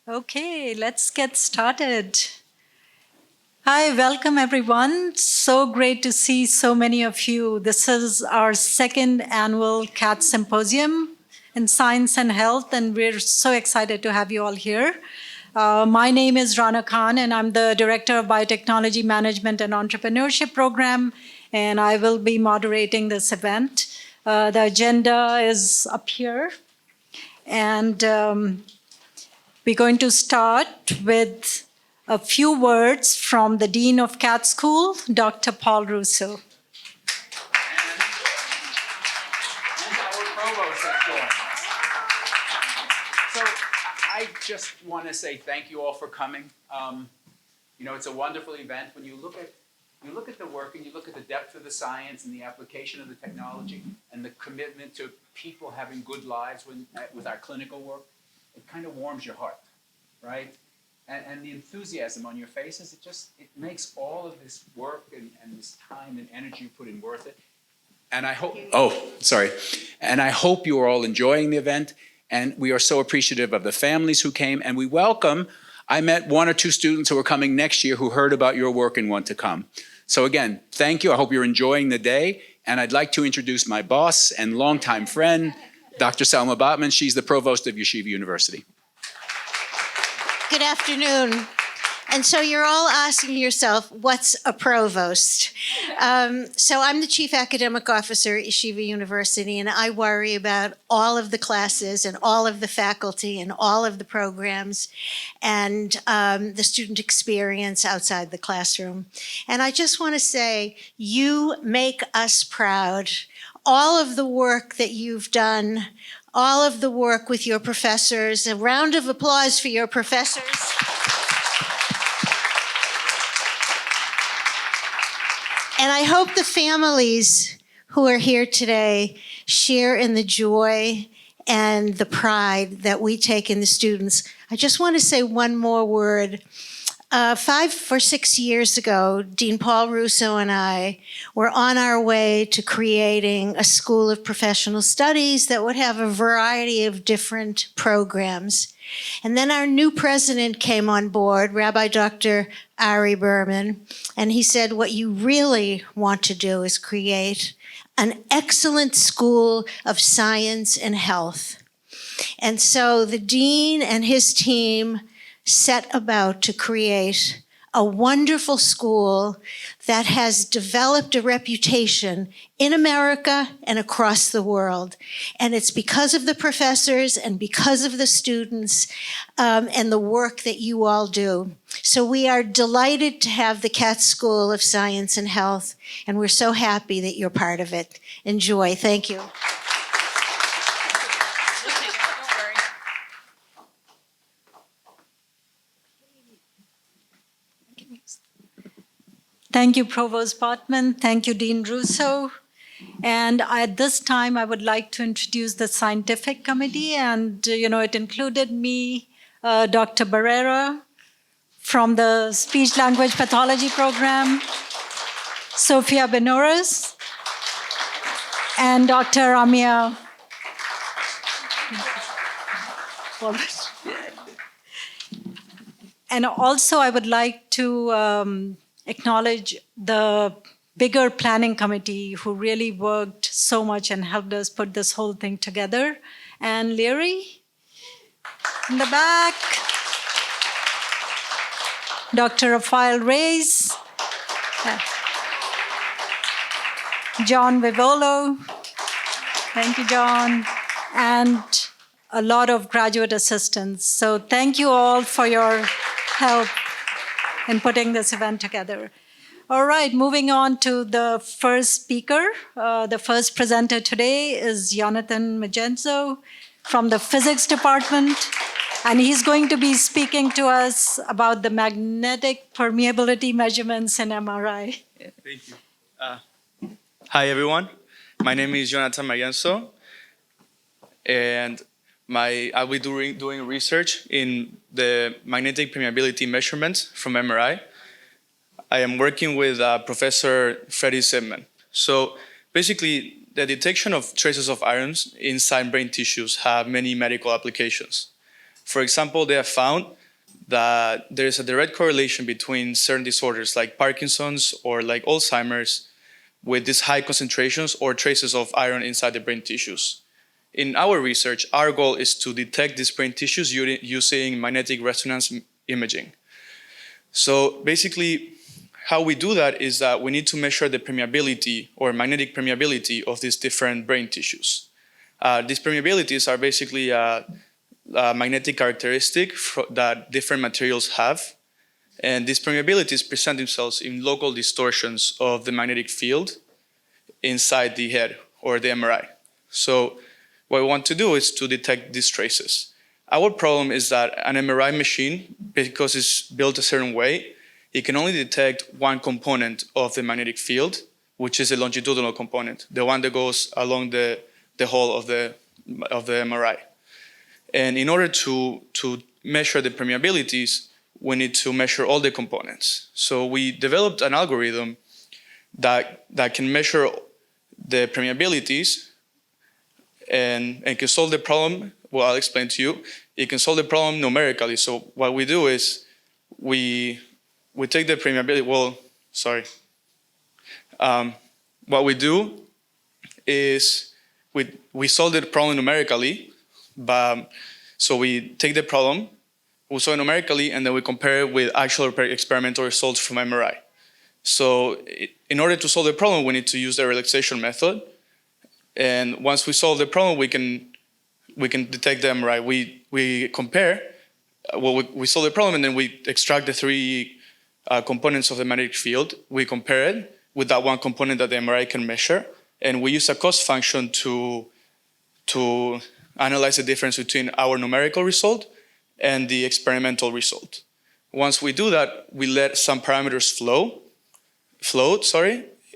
Okay, let's get started. Hi, welcome everyone. So great to see so many of you. This is our second annual CAT Symposium in Science and Health, and we're so excited to have you all here. My name is Rana Khan, and I'm the Director of Biotechnology Management and Entrepreneurship Program, and I will be moderating this event. The agenda is up here, and we're going to start with a few words from the Dean of CAT School, Dr. Paul Russo. And our provost has joined. So I just want to say thank you all for coming. It's a wonderful event. When you look at the work and you look at the depth of the science and the application of the technology and the commitment to people having good lives with our clinical work, it kind of warms your heart, right? And the enthusiasm on your faces, it makes all of this work and this time and energy you put in worth it. And I hope, and I hope you are all enjoying the event. And we are so appreciative of the families who came. And we welcome, I met one or two students who are coming next year who heard about your work and want to come. So again, thank you. I hope you're enjoying the day. And I'd like to introduce my boss and longtime friend, Dr. Salma Botman. She's the provost of Yeshiva University. Good afternoon. And so you're all asking yourself, what's a provost? So I'm the chief academic officer at Yeshiva University, and I worry about all of the classes and all of the faculty and all of the programs and the student experience outside the classroom. And I just want to say, you make us proud. All of the work that you've done, all of the work with your professors. A round of applause for your professors. And I hope the families who are here today share in the joy and the pride that we take in the students. I just want to say one more word. 5 or 6 years ago, Dean Paul Russo and I were on our way to creating a school of professional studies that would have a variety of different programs. And then our new president came on board, Rabbi Dr. Ari Berman, and he said, what you really want to do is create an excellent school of science and health. And so the dean and his team set about to create a wonderful school that has developed a reputation in America and across the world. And it's because of the professors and because of the students and the work that you all do. So we are delighted to have the CAT School of Science and Health, and we're so happy that you're part of it. Enjoy. Thank you. Thank you, Provost Botman. Thank you, Dean Russo. And at this time, I would like to introduce the scientific committee. And, it included me, Dr. Barrera from the Speech Language Pathology Program, Sofia Benores, and Dr. Amia. And also, I would like to acknowledge the bigger planning committee who really worked so much and helped us put this whole thing together. And Leary in the back, Dr. Rafael Reyes, John Vivolo, thank you, John, and a lot of graduate assistants. So thank you all for your help in putting this event together. All right, moving on to the first speaker. The first presenter today is Jonathan Magenzo from the physics department. And he's going to be speaking to us about the magnetic permeability measurements in MRI. Thank you. Hi, everyone. My name is Jonathan Magenzo, and I'll be doing research in the magnetic permeability measurements from MRI. I am working with Professor Freddie Zipman. So basically, the detection of traces of ions inside brain tissues have many medical applications. For example, they have found that there is a direct correlation between certain disorders like Parkinson's or like Alzheimer's with these high concentrations or traces of iron inside the brain tissues. In our research, our goal is to detect these brain tissues using magnetic resonance imaging. So basically, how we do that is that we need to measure the permeability or magnetic permeability of these different brain tissues. These permeabilities are basically a magnetic characteristic that different materials have. And these permeabilities present themselves in local distortions of the magnetic field inside the head or the MRI. So what we want to do is to detect these traces. Our problem is that an MRI machine, because it's built a certain way, it can only detect one component of the magnetic field, which is a longitudinal component, the one that goes along the whole of the MRI. And in order to measure the permeabilities, we need to measure all the components. So we developed an algorithm that can measure the permeabilities and can solve the problem. Well, I'll explain to you. It can solve the problem numerically. So what we do is we take the permeability. Well, sorry. What we do is we solve the problem numerically. So we take the problem, we solve it numerically, and then we compare it with actual experimental results from MRI. So in order to solve the problem, we need to use the relaxation method. And once we solve the problem, we can detect the MRI. We compare, we solve the problem, and then we extract the three components of the magnetic field. We compare it with that one component that the MRI can measure, and we use a cost function to analyze the difference between our numerical result and the experimental result. Once we do that, we let some parameters float,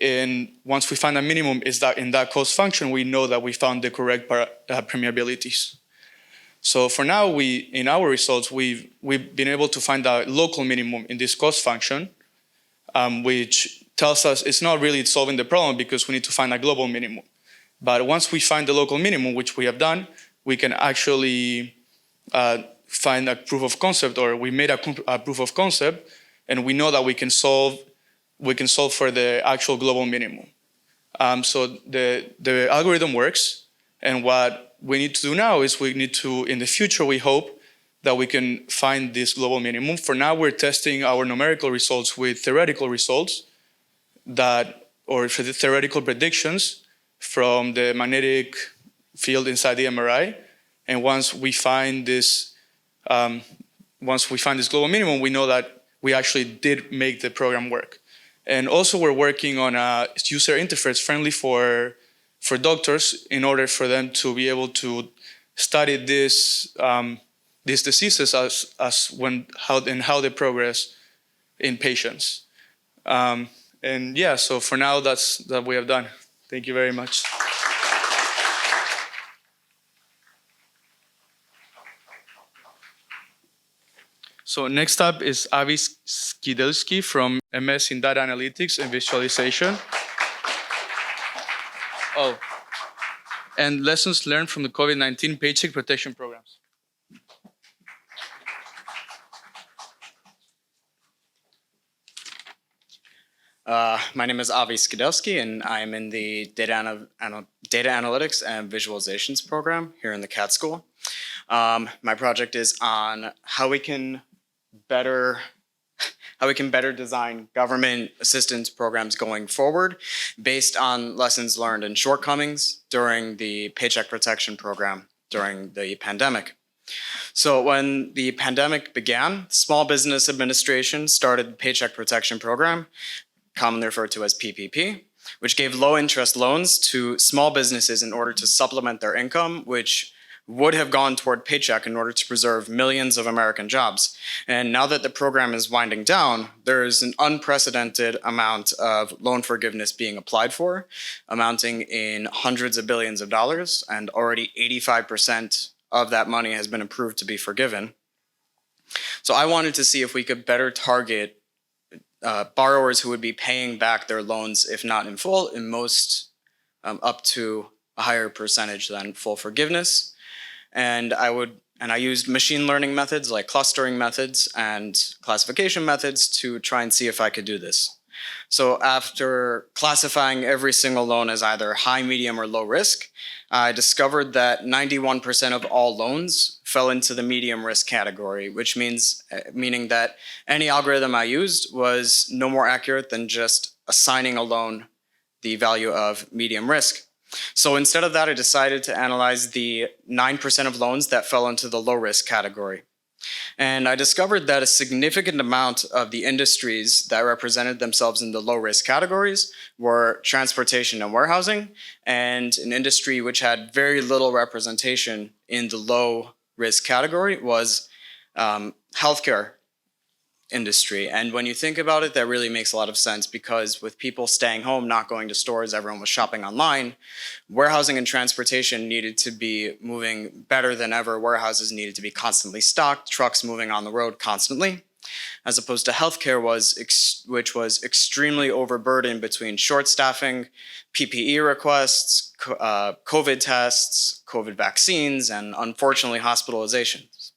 and once we find a minimum is that in that cost function, we know that we found the correct permeabilities. So for now, in our results, we've been able to find a local minimum in this cost function, which tells us it's not really solving the problem because we need to find a global minimum. But once we find the local minimum, which we have done, we can actually find a proof of concept, or we made a proof of concept, and we know that we can solve for the actual global minimum. So the algorithm works, and what we need to do now is in the future, we hope that we can find this global minimum. For now, we're testing our numerical results with theoretical results or for the theoretical predictions from the magnetic field inside the MRI. And once we find this global minimum, we know that we actually did make the program work. And also we're working on a user interface friendly for doctors in order for them to be able to study these diseases how they progress in patients. And yeah, so for now that's that we have done. Thank you very much. So next up is Avi Skidelsky from MS in Data Analytics and Visualization. Oh, and lessons learned from the COVID-19 paycheck protection programs. My name is Avi Skidelsky, and I'm in the Data Analytics and Visualizations program here in the CAT School. My project is on how we can better design government assistance programs going forward based on lessons learned and shortcomings during the Paycheck Protection Program during the pandemic. So when the pandemic began, Small Business Administration started the Paycheck Protection Program, commonly referred to as PPP, which gave low-interest loans to small businesses in order to supplement their income, which would have gone toward paycheck in order to preserve millions of American jobs. And now that the program is winding down, there is an unprecedented amount of loan forgiveness being applied for, amounting in hundreds of billions of dollars, and already 85% of that money has been approved to be forgiven. So I wanted to see if we could better target borrowers who would be paying back their loans, if not in full, in most up to a higher percentage than full forgiveness. And I would And I used machine learning methods like clustering methods and classification methods to try and see if I could do this. So after classifying every single loan as either high, medium, or low risk, I discovered that 91% of all loans fell into the medium risk category, which meaning that any algorithm I used was no more accurate than just assigning a loan the value of medium risk. So instead of that, I decided to analyze the 9% of loans that fell into the low risk category. And I discovered that a significant amount of the industries that represented themselves in the low risk categories were transportation and warehousing, and an industry which had very little representation in the low risk category was healthcare industry. And when you think about it, that really makes a lot of sense, because with people staying home, not going to stores, everyone was shopping online. Warehousing and transportation needed to be moving better than ever. Warehouses needed to be constantly stocked, trucks moving on the road constantly, as opposed to healthcare, which was extremely overburdened between short staffing, PPE requests, COVID tests, COVID vaccines, and unfortunately hospitalizations.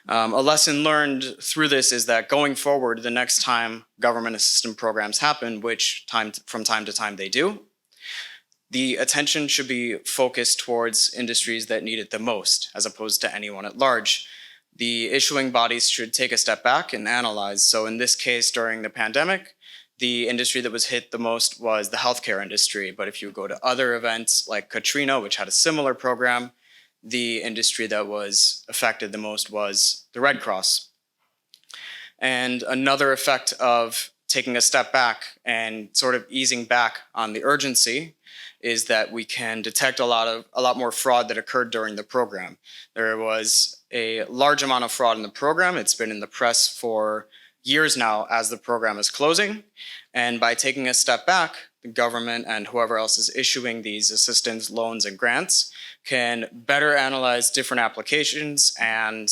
A lesson learned through this is that going forward, the next time government assistance programs happen, which from time to time they do, the attention should be focused towards industries that need it the most, as opposed to anyone at large. The issuing bodies should take a step back and analyze. So in this case, during the pandemic, the industry that was hit the most was the healthcare industry. But if you go to other events like Katrina, which had a similar program, the industry that was affected the most was the Red Cross. And another effect of taking a step back and sort of easing back on the urgency is that we can detect a lot more fraud that occurred during the program. There was a large amount of fraud in the program. It's been in the press for years now as the program is closing. And by taking a step back, the government and whoever else is issuing these assistance, loans, and grants can better analyze different applications and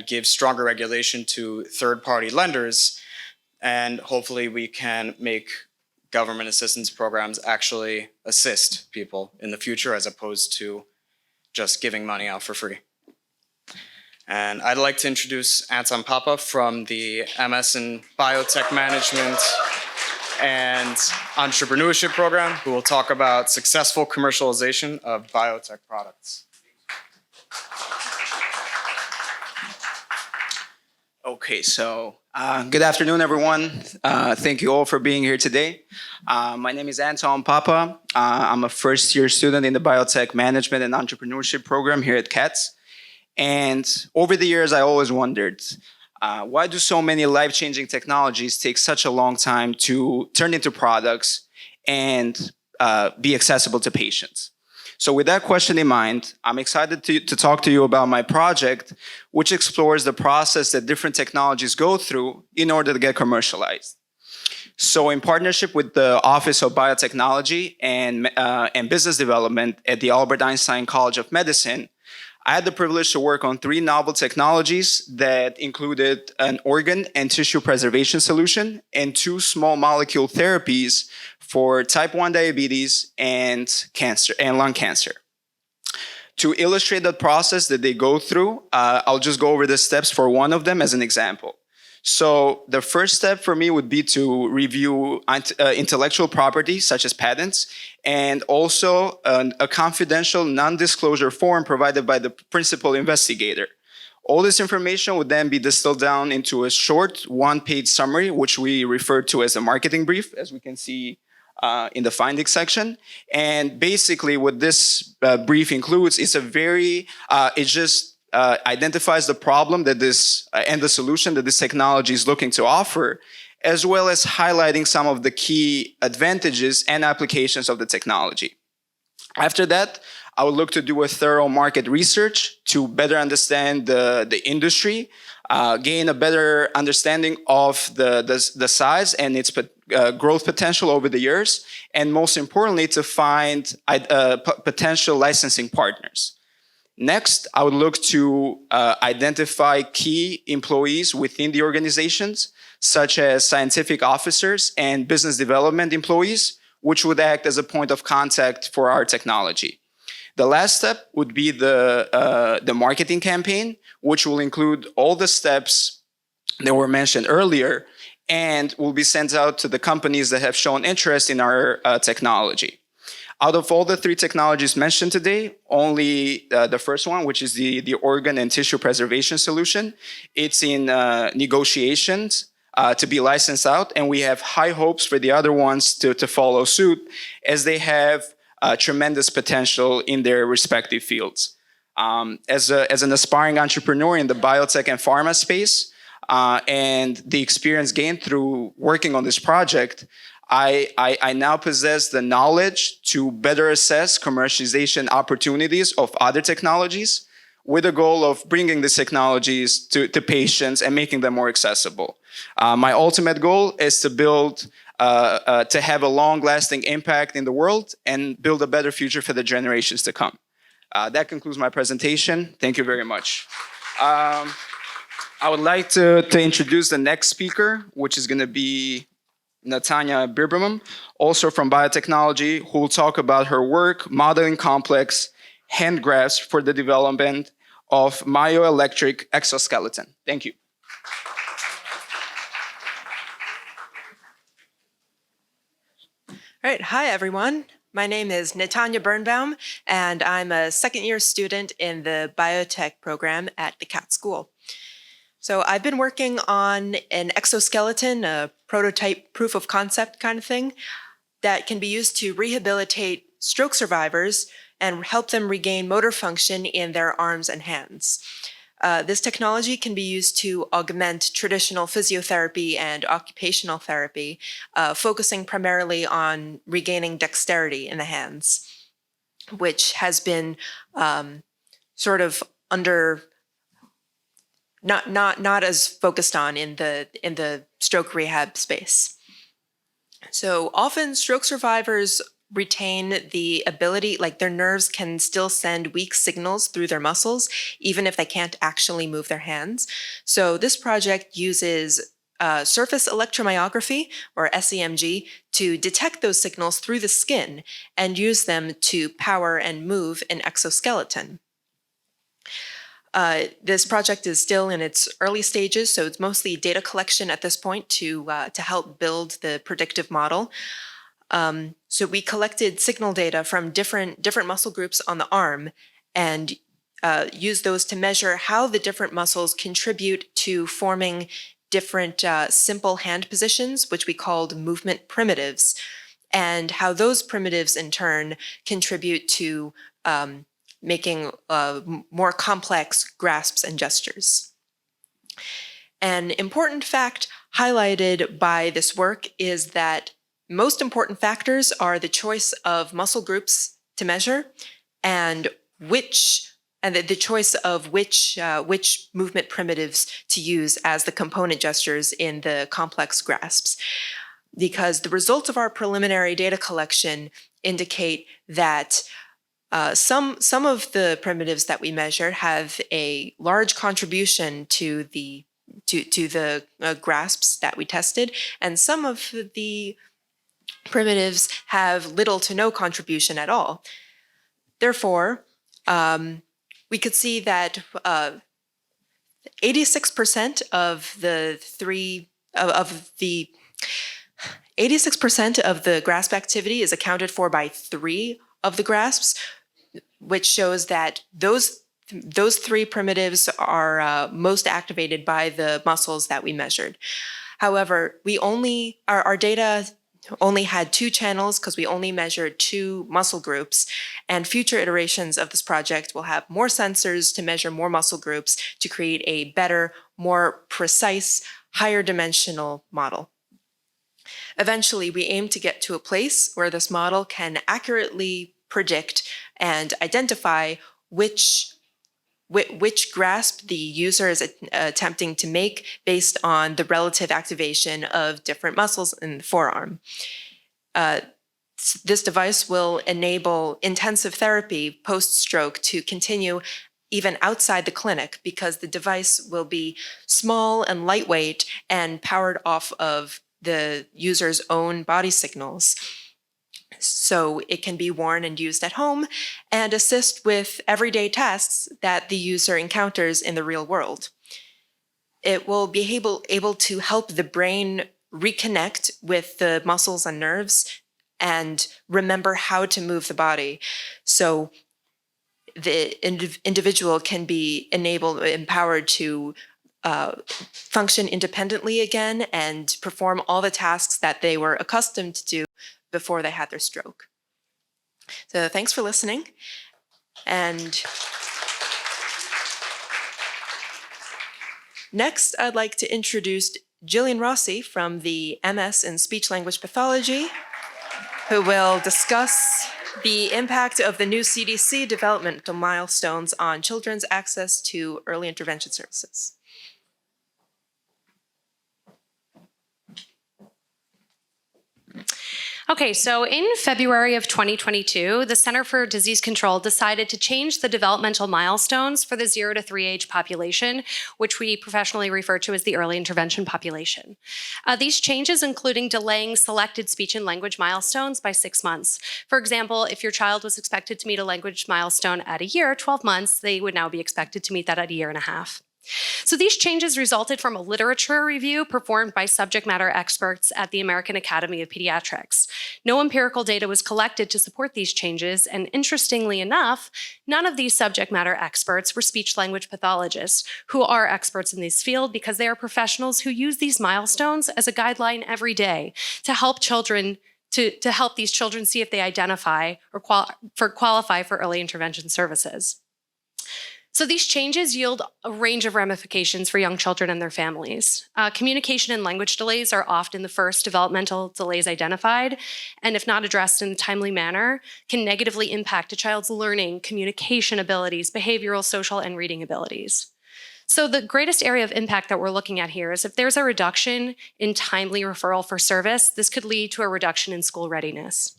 give stronger regulation to third-party lenders. And hopefully we can make government assistance programs actually assist people in the future, as opposed to just giving money out for free. And I'd like to introduce Anton Papa from the MS in Biotech Management and Entrepreneurship program, who will talk about successful commercialization of biotech products. Okay, so good afternoon, everyone. Thank you all for being here today. My name is Anton Papa. I'm a first-year student in the Biotech Management and Entrepreneurship program here at CATS. And over the years, I always wondered, why do so many life-changing technologies take such a long time to turn into products and be accessible to patients? So with that question in mind, I'm excited to talk to you about my project, which explores the process that different technologies go through in order to get commercialized. So in partnership with the Office of Biotechnology and Business Development at the Albert Einstein College of Medicine, I had the privilege to work on 3 novel technologies that included an organ and tissue preservation solution and 2 small molecule therapies for type 1 diabetes and cancer and lung cancer. To illustrate the process that they go through, I'll just go over the steps for one of them as an example. So the first step for me would be to review intellectual property, such as patents, and also a confidential non-disclosure form provided by the principal investigator. All this information would then be distilled down into a short 1-page summary, which we refer to as a marketing brief, as we can see in the findings section. And basically what this brief includes is identifies the problem that and the solution that this technology is looking to offer, as well as highlighting some of the key advantages and applications of the technology. After that, I would look to do a thorough market research to better understand the industry, gain a better understanding of the size and its growth potential over the years, and most importantly, to find potential licensing partners. Next, I would look to identify key employees within the organizations, such as scientific officers and business development employees, which would act as a point of contact for our technology. The last step would be the marketing campaign, which will include all the steps that were mentioned earlier and will be sent out to the companies that have shown interest in our technology. Out of all the 3 technologies mentioned today, only the first one, which is the organ and tissue preservation solution, it's in negotiations to be licensed out, and we have high hopes for the other ones to follow suit, as they have tremendous potential in their respective fields. As an aspiring entrepreneur in the biotech and pharma space, and the experience gained through working on this project, I now possess the knowledge to better assess commercialization opportunities of other technologies, with the goal of bringing these technologies to patients and making them more accessible. My ultimate goal is to build, to have a long-lasting impact in the world and build a better future for the generations to come. That concludes my presentation. Thank you very much. I would like to introduce the next speaker, which is going to be Natanya Birberman, also from biotechnology, who will talk about her work modeling complex hand grafts for the development of myoelectric exoskeleton. Thank you. All right, hi everyone. My name is Natanya Birnbaum, and I'm a second-year student in the biotech program at the CAT School. So I've been working on an exoskeleton, a prototype proof of concept kind of thing, that can be used to rehabilitate stroke survivors and help them regain motor function in their arms and hands. This technology can be used to augment traditional physiotherapy and occupational therapy, focusing primarily on regaining dexterity in the hands, which has been sort of under not as focused on in the stroke rehab space. So often stroke survivors retain the ability, like their nerves can still send weak signals through their muscles, even if they can't actually move their hands. So this project uses surface electromyography, or SEMG, to detect those signals through the skin and use them to power and move an exoskeleton. This project is still in its early stages, so it's mostly data collection at this point to help build the predictive model. So we collected signal data from different muscle groups on the arm and used those to measure how the different muscles contribute to forming different simple hand positions, which we called movement primitives, and how those primitives in turn contribute to making more complex grasps and gestures. An important fact highlighted by this work is that most important factors are the choice of muscle groups to measure and the choice of which movement primitives to use as the component gestures in the complex grasps. Because the results of our preliminary data collection indicate that some of the primitives that we measured have a large contribution to the grasps that we tested, and some of the primitives have little to no contribution at all. Therefore, we could see that 86% of the 86% of the grasp activity is accounted for by 3 of the grasps, which shows that those 3 primitives are most activated by the muscles that we measured. However, our data only had 2 channels because we only measured 2 muscle groups, and future iterations of this project will have more sensors to measure more muscle groups to create a better, more precise, higher dimensional model. Eventually, we aim to get to a place where this model can accurately predict and identify which grasp the user is attempting to make based on the relative activation of different muscles in the forearm. This device will enable intensive therapy post-stroke to continue even outside the clinic, because the device will be small and lightweight and powered off of the user's own body signals. so it can be worn and used at home and assist with everyday tasks that the user encounters in the real world. It will be able to help the brain reconnect with the muscles and nerves and remember how to move the body. So the individual can be empowered to function independently again and perform all the tasks that they were accustomed to do before they had their stroke. So thanks for listening. And next, I'd like to introduce Jillian Rossi from the MS in Speech Language Pathology, who will discuss the impact of the new CDC developmental milestones on children's access to early intervention services. Okay, so in February of 2022, the Center for Disease Control decided to change the developmental milestones for the 0 to 3 age population, which we professionally refer to as the early intervention population. These changes including delaying selected speech and language milestones by 6 months. For example, if your child was expected to meet a language milestone at a year, 12 months, they would now be expected to meet that at a year and a half. So these changes resulted from a literature review performed by subject matter experts at the American Academy of Pediatrics. No empirical data was collected to support these changes, and interestingly enough, none of these subject matter experts were speech-language pathologists, who are experts in this field because they are professionals who use these milestones as a guideline every day to help children to help these children see if they identify or qualify for early intervention services. So these changes yield a range of ramifications for young children and their families. Communication and language delays are often the first developmental delays identified, and if not addressed in a timely manner, can negatively impact a child's learning, communication abilities, behavioral, social, and reading abilities. So the greatest area of impact that we're looking at here is if there's a reduction in timely referral for service, this could lead to a reduction in school readiness.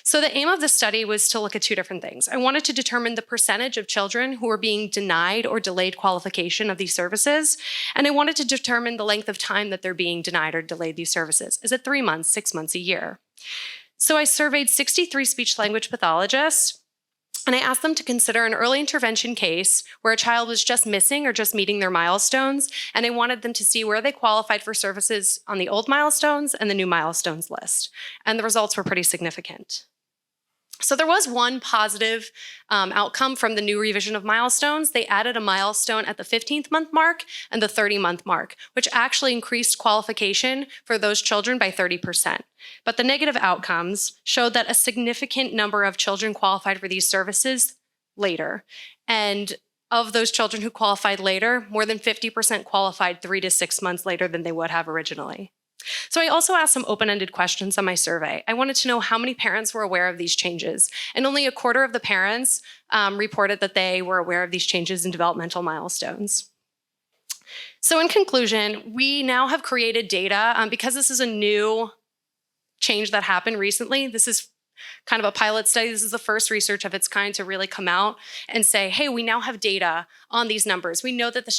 So the aim of the study was to look at two different things. I wanted to determine the percentage of children who were being denied or delayed qualification of these services, and I wanted to determine the length of time that they're being denied or delayed these services. Is it 3 months, 6 months, a year? So I surveyed 63 speech-language pathologists, and I asked them to consider an early intervention case where a child was just missing or just meeting their milestones, and I wanted them to see where they qualified for services on the old milestones and the new milestones list. And the results were pretty significant. So there was one positive outcome from the new revision of milestones. They added a milestone at the 15th month mark and the 30-month mark, which actually increased qualification for those children by 30%. But the negative outcomes showed that a significant number of children qualified for these services later. And of those children who qualified later, more than 50% qualified 3 to 6 months later than they would have originally. So I also asked some open-ended questions on my survey. I wanted to know how many parents were aware of these changes, and only a quarter of the parents reported that they were aware of these changes in developmental milestones. So in conclusion, we now have created data because this is a new change that happened recently. This is kind of a pilot study. This is the first research of its kind to really come out and say, hey, we now have data on these numbers. We know that these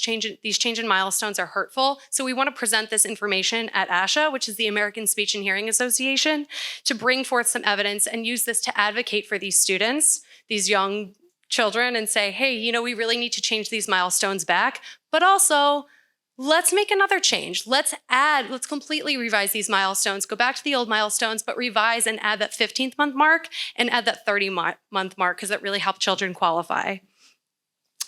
change in milestones are hurtful, so we want to present this information at ASHA, which is the American Speech and Hearing Association, to bring forth some evidence and use this to advocate for these students, these young children, and say, hey, you know, we really need to change these milestones back, but also let's make another change. Let's completely revise these milestones, go back to the old milestones, but revise and add that 15th month mark and add that 30-month mark because that really helped children qualify.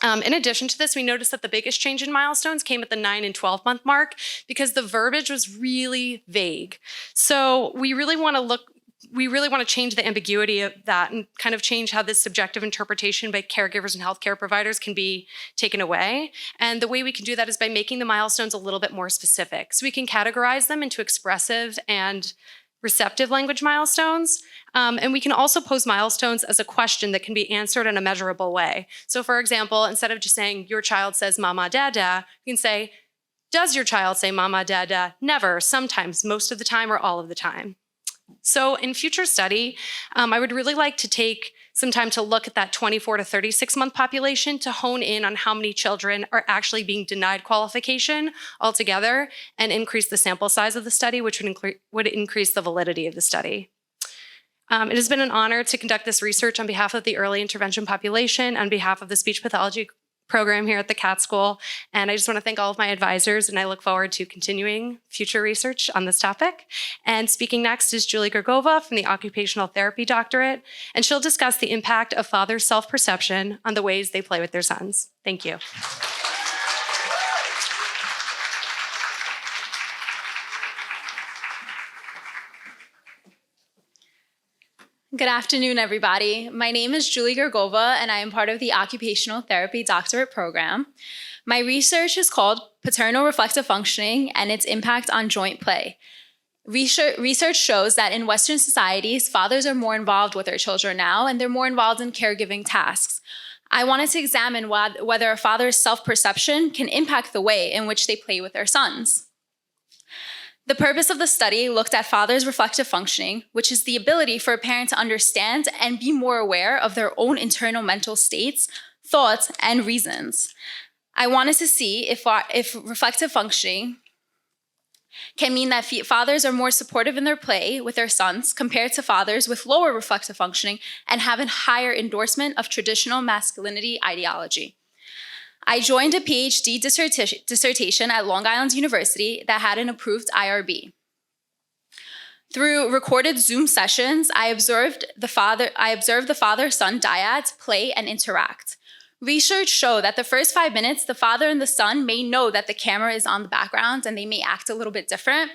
In addition to this, we noticed that the biggest change in milestones came at the 9 and 12-month mark because the verbiage was really vague. So we really want to change the ambiguity of that and kind of change how this subjective interpretation by caregivers and healthcare providers can be taken away. And the way we can do that is by making the milestones a little bit more specific. So we can categorize them into expressive and receptive language milestones. And we can also pose milestones as a question that can be answered in a measurable way. So for example, instead of just saying your child says mama, dada, you can say, does your child say mama, dada? Never, sometimes, most of the time, or all of the time. So in future study, I would really like to take some time to look at that 24 to 36 month population to hone in on how many children are actually being denied qualification altogether and increase the sample size of the study, which would increase the validity of the study. It has been an honor to conduct this research on behalf of the early intervention population, on behalf of the speech pathology program here at the CAT School. And I just want to thank all of my advisors, and I look forward to continuing future research on this topic. And speaking next is Julie Gergova from the Occupational Therapy Doctorate, and she'll discuss the impact of fathers' self-perception on the ways they play with their sons. Thank you. Good afternoon, everybody. My name is Julie Gergova, and I am part of the Occupational Therapy Doctorate Program. My research is called Paternal Reflective Functioning and its Impact on Joint Play. Research shows that in Western societies, fathers are more involved with their children now, and they're more involved in caregiving tasks. I wanted to examine whether a father's self-perception can impact the way in which they play with their sons. The purpose of the study looked at fathers' reflective functioning, which is the ability for a parent to understand and be more aware of their own internal mental states, thoughts, and reasons. I wanted to see if reflective functioning can mean that fathers are more supportive in their play with their sons compared to fathers with lower reflective functioning and have a higher endorsement of traditional masculinity ideology. I joined a PhD dissertation at Long Island University that had an approved IRB. Through recorded Zoom sessions, I observed the father-son dyads play and interact. Research showed that the first 5 minutes, the father and the son may know that the camera is on the background and they may act a little bit different,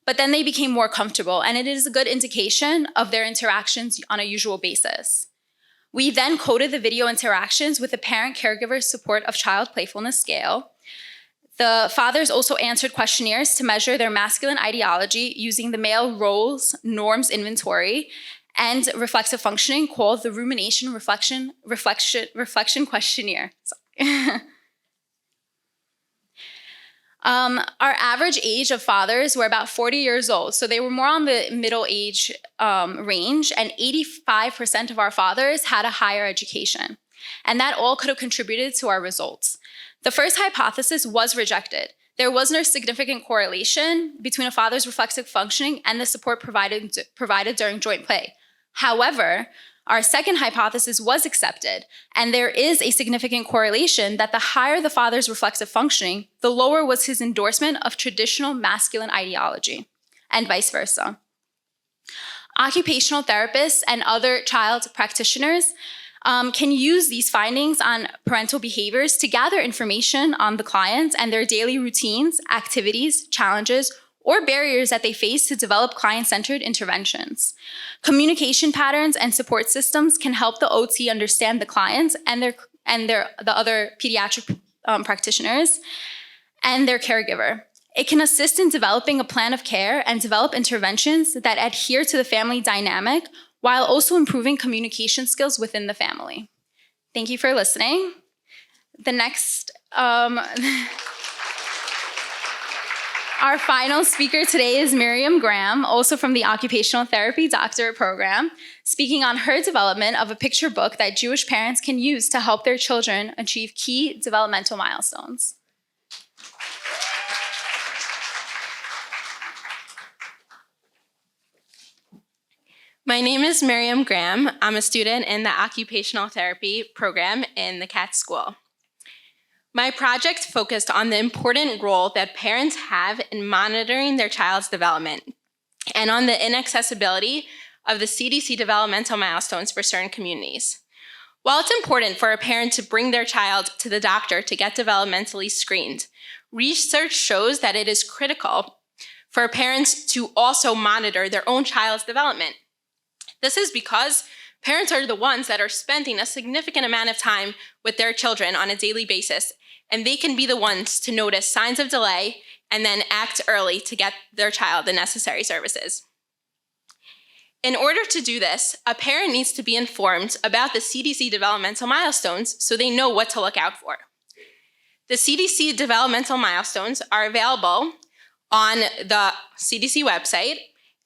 but then they became more comfortable, and it is a good indication of their interactions on a usual basis. We then coded the video interactions with the parent-caregiver support of child playfulness scale. The fathers also answered questionnaires to measure their masculine ideology using the male roles norms inventory and reflective functioning called the rumination reflection questionnaire. Our average age of fathers were about 40 years old, so they were more on the middle age range, and 85% of our fathers had a higher education. And that all could have contributed to our results. The first hypothesis was rejected. There was no significant correlation between a father's reflexive functioning and the support provided during joint play. However, our second hypothesis was accepted, and there is a significant correlation that the higher the father's reflexive functioning, the lower was his endorsement of traditional masculine ideology, and vice versa. Occupational therapists and other child practitioners can use these findings on parental behaviors to gather information on the clients and their daily routines, activities, challenges, or barriers that they face to develop client-centered interventions. Communication patterns and support systems can help the OT understand the clients and the other pediatric practitioners and their caregiver. It can assist in developing a plan of care and develop interventions that adhere to the family dynamic while also improving communication skills within the family. Thank you for listening. The next, our final speaker today is Miriam Graham, also from the Occupational Therapy Doctorate Program, speaking on her development of a picture book that Jewish parents can use to help their children achieve key developmental milestones. My name is Miriam Graham. I'm a student in the Occupational Therapy Program in the CAT School. My project focused on the important role that parents have in monitoring their child's development and on the inaccessibility of the CDC developmental milestones for certain communities. While it's important for a parent to bring their child to the doctor to get developmentally screened, research shows that it is critical for parents to also monitor their own child's development. This is because parents are the ones that are spending a significant amount of time with their children on a daily basis, and they can be the ones to notice signs of delay and then act early to get their child the necessary services. In order to do this, a parent needs to be informed about the CDC developmental milestones so they know what to look out for. The CDC developmental milestones are available on the CDC website,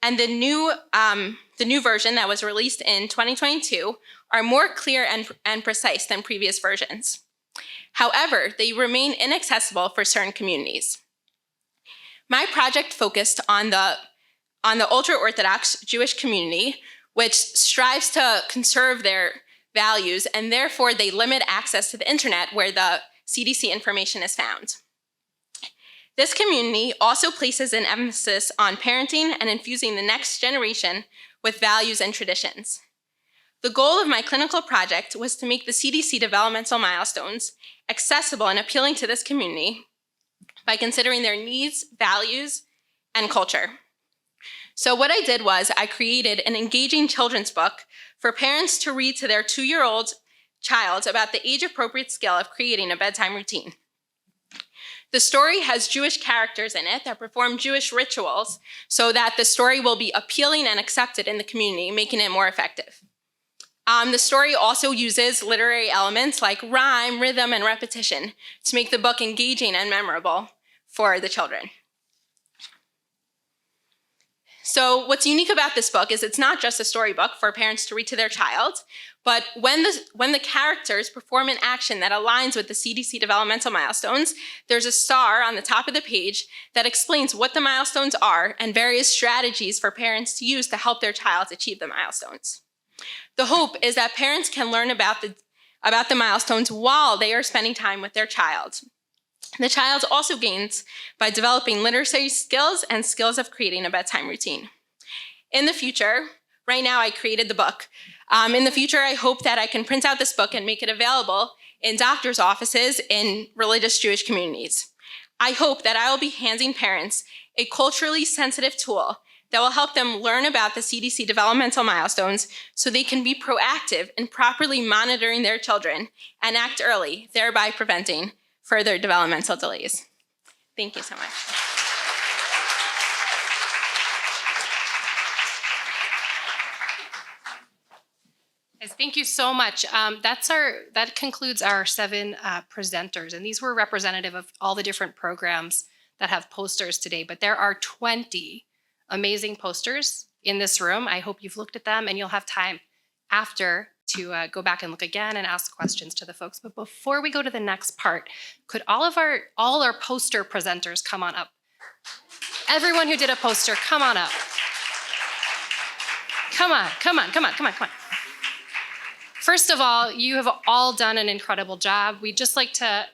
and the new version that was released in 2022 are more clear and precise than previous versions. However, they remain inaccessible for certain communities. My project focused on the ultra-Orthodox Jewish community, which strives to conserve their values, and therefore they limit access to the internet where the CDC information is found. This community also places an emphasis on parenting and infusing the next generation with values and traditions. The goal of my clinical project was to make the CDC developmental milestones accessible and appealing to this community by considering their needs, values, and culture. So what I did was I created an engaging children's book for parents to read to their 2-year-old child about the age-appropriate skill of creating a bedtime routine. The story has Jewish characters in it that perform Jewish rituals so that the story will be appealing and accepted in the community, making it more effective. The story also uses literary elements like rhyme, rhythm, and repetition to make the book engaging and memorable for the children. So what's unique about this book is it's not just a storybook for parents to read to their child, but when the characters perform an action that aligns with the CDC developmental milestones, there's a star on the top of the page that explains what the milestones are and various strategies for parents to use to help their child achieve the milestones. The hope is that parents can learn about the milestones while they are spending time with their child. The child also gains by developing literacy skills and skills of creating a bedtime routine. In the future, right now I created the book. In the future, I hope that I can print out this book and make it available in doctors' offices in religious Jewish communities. I hope that I will be handing parents a culturally sensitive tool that will help them learn about the CDC developmental milestones so they can be proactive in properly monitoring their children and act early, thereby preventing further developmental delays. Thank you so much. Guys, thank you so much. That concludes our 7 presenters, and these were representative of all the different programs that have posters today, but there are 20 amazing posters in this room. I hope you've looked at them and you'll have time after to go back and look again and ask questions to the folks. But before we go to the next part, could all our poster presenters come on up? Everyone who did a poster, come on up. Come on. First of all, you have all done an incredible job. We'd just like to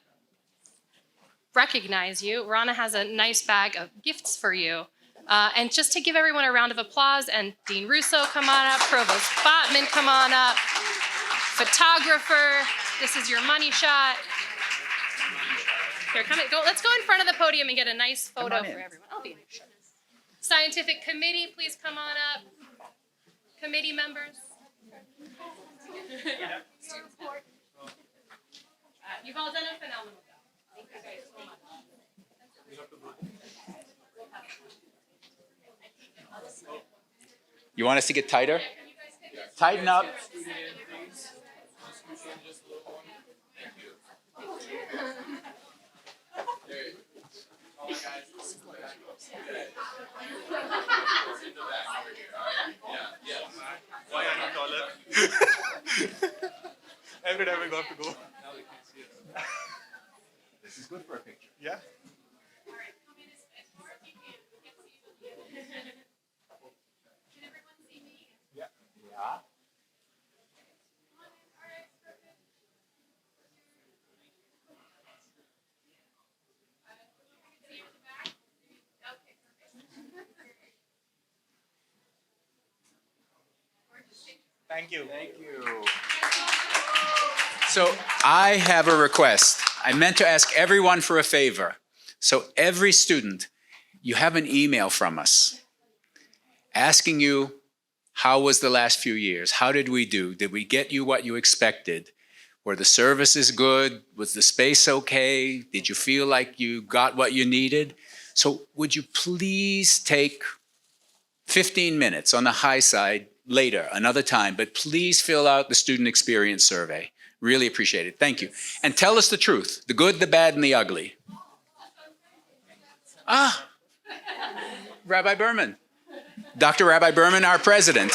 recognize you. Rana has a nice bag of gifts for you. And just to give everyone a round of applause, and Dean Russo, come on up. Provost Botman, come on up. Photographer, this is your money shot. Here, let's go in front of the podium and get a nice photo for everyone. I'll be in your shirt. Scientific committee, please come on up. Committee members. You've all done a phenomenal job. Thank you guys so much. You want us to get tighter? Tighten up. Why are you taller? Every time we got to go. This is good for a picture. Yeah. Yeah. Thank you. Thank you. So I have a request. I meant to ask everyone for a favor. So every student, you have an email from us asking you, how was the last few years? How did we do? Did we get you what you expected? Were the services good? Was the space okay? Did you feel like you got what you needed? So would you please take 15 minutes on the high side later, another time, but please fill out the student experience survey. Really appreciate it. Thank you. And tell us the truth, the good, the bad, and the ugly. Rabbi Berman. Dr. Rabbi Berman, our president.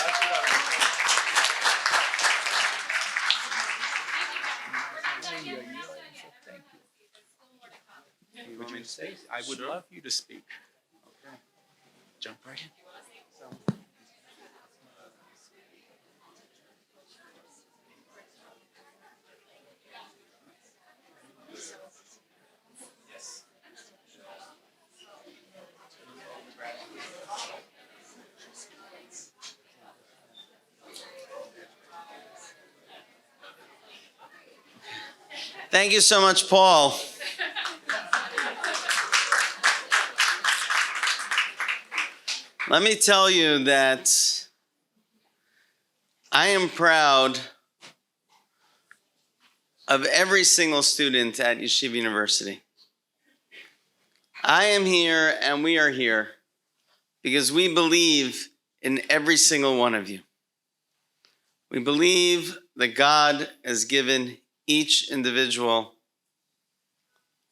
You want me to say? I would love you to speak. Okay. Jump right in. Thank you so much, Paul. Let me tell you that I am proud of every single student at Yeshiva University. I am here and we are here because we believe in every single one of you. We believe that God has given each individual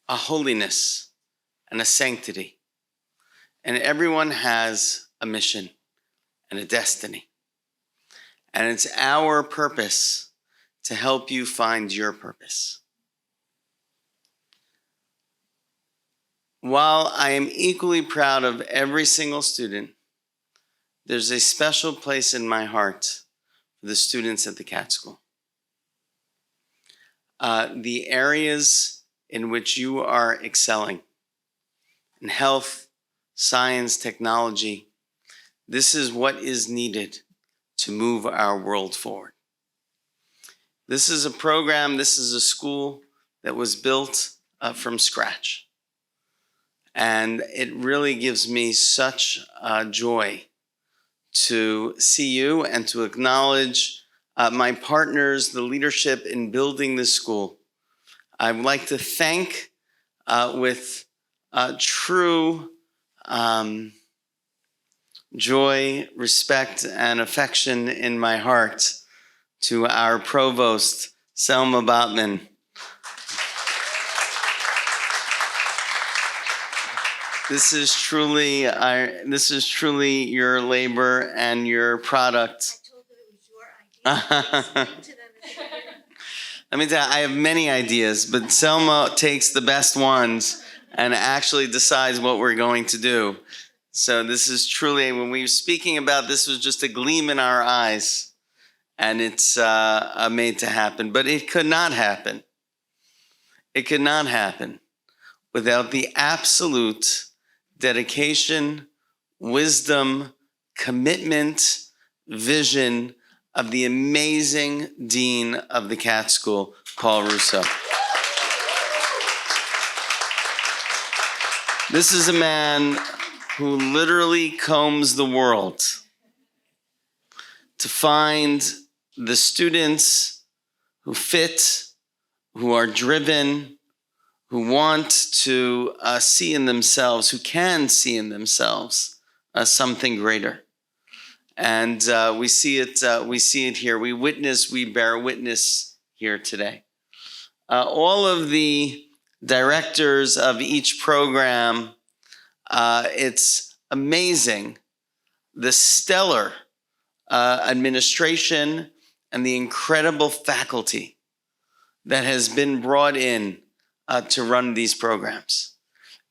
a holiness and a sanctity, and everyone has a mission and a destiny. And it's our purpose to help you find your purpose. While I am equally proud of every single student, there's a special place in my heart for the students at the Cat School. The areas in which you are excelling, in health, science, technology, this is what is needed to move our world forward. This is a program, this is a school that was built from scratch. And it really gives me such joy to see you and to acknowledge my partners, the leadership in building this school. I would like to thank with true joy, respect, and affection in my heart to our provost, Selma Botman. This is truly your labor and your product. I told them it was your idea. Let me tell you, I have many ideas, but Selma takes the best ones and actually decides what we're going to do. So this is truly, when we were speaking about this, was just a gleam in our eyes, and it's made to happen. But it could not happen. It could not happen without the absolute dedication, wisdom, commitment, vision of the amazing dean of the Cat School, Paul Russo. This is a man who literally combs the world to find the students who fit, who are driven, who want to see in themselves, who can see in themselves something greater. And we see it here. We bear witness here today. All of the directors of each program, it's amazing the stellar administration and the incredible faculty that has been brought in to run these programs.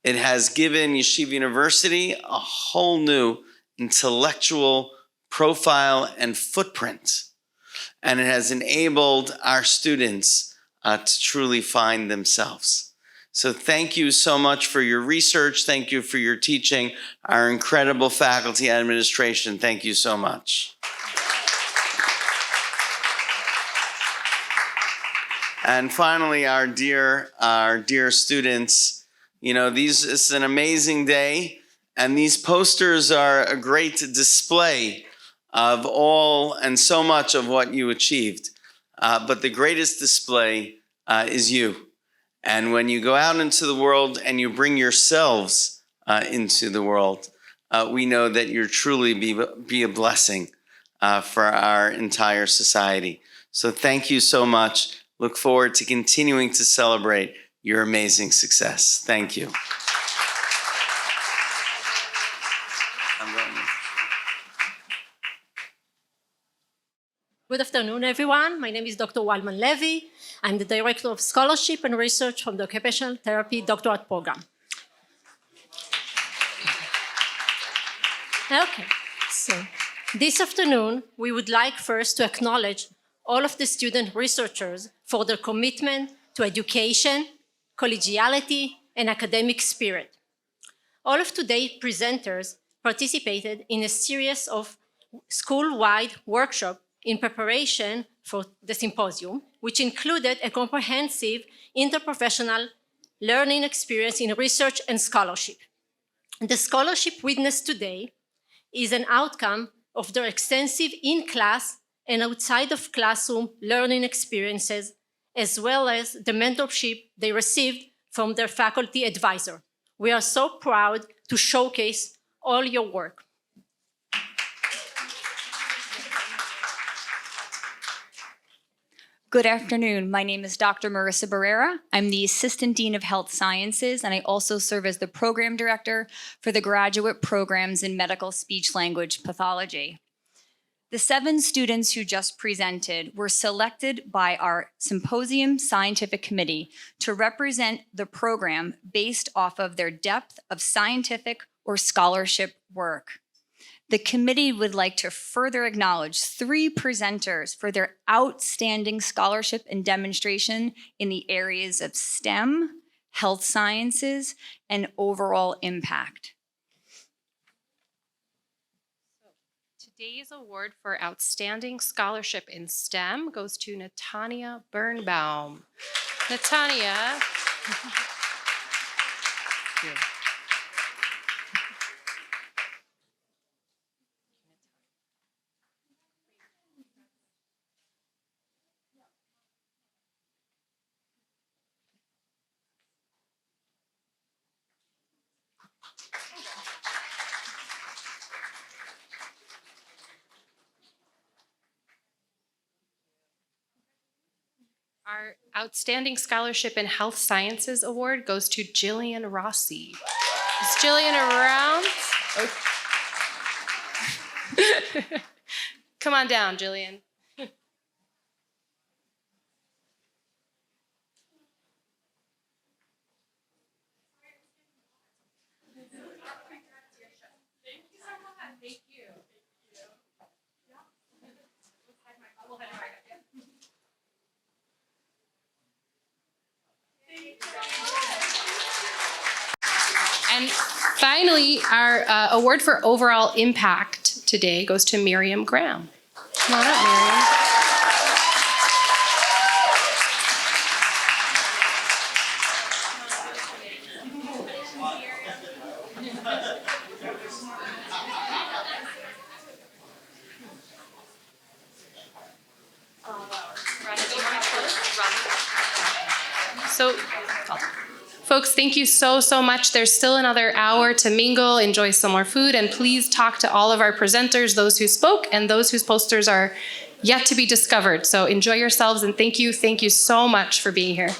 It has given Yeshiva University a whole new intellectual profile and footprint, and it has enabled our students to truly find themselves. So thank you so much for your research. Thank you for your teaching. Our incredible faculty and administration, thank you so much. And finally, our dear students, you know, this is an amazing day, and these posters are a great display of all and so much of what you achieved. But the greatest display is you. And when you go out into the world and you bring yourselves into the world, we know that you're truly be a blessing for our entire society. So thank you so much. Look forward to continuing to celebrate your amazing success. Thank you. Good afternoon, everyone. My name is Dr. Waldman Levy. I'm the Director of Scholarship and Research from the Occupational Therapy Doctorate Program. Okay, so this afternoon, we would like first to acknowledge all of the student researchers for their commitment to education, collegiality, and academic spirit. All of today's presenters participated in a series of school-wide workshops in preparation for the symposium, which included a comprehensive interprofessional learning experience in research and scholarship. The scholarship witnessed today is an outcome of their extensive in-class and outside of classroom learning experiences, as well as the mentorship they received from their faculty advisor. We are so proud to showcase all your work. Good afternoon. My name is Dr. Marissa Barrera. I'm the Assistant Dean of Health Sciences, and I also serve as the Program Director for the Graduate Programs in Medical Speech Language Pathology. The 7 students who just presented were selected by our Symposium Scientific Committee to represent the program based off of their depth of scientific or scholarship work. The committee would like to further acknowledge 3 presenters for their outstanding scholarship and demonstration in the areas of STEM, health sciences, and overall impact. Today's award for outstanding scholarship in STEM goes to Natania Birnbaum. Natania. Thank you. Our Outstanding Scholarship in Health Sciences Award goes to Jillian Rossi. Is Jillian around? Oh. Come on down, Jillian. And finally, our award for overall impact today goes to Miriam Graham. Come on up, Miriam. So, folks, thank you so much. There's still another hour to mingle, enjoy some more food, and please talk to all of our presenters, those who spoke and those whose posters are yet to be discovered. So enjoy yourselves, and thank you so much for being here.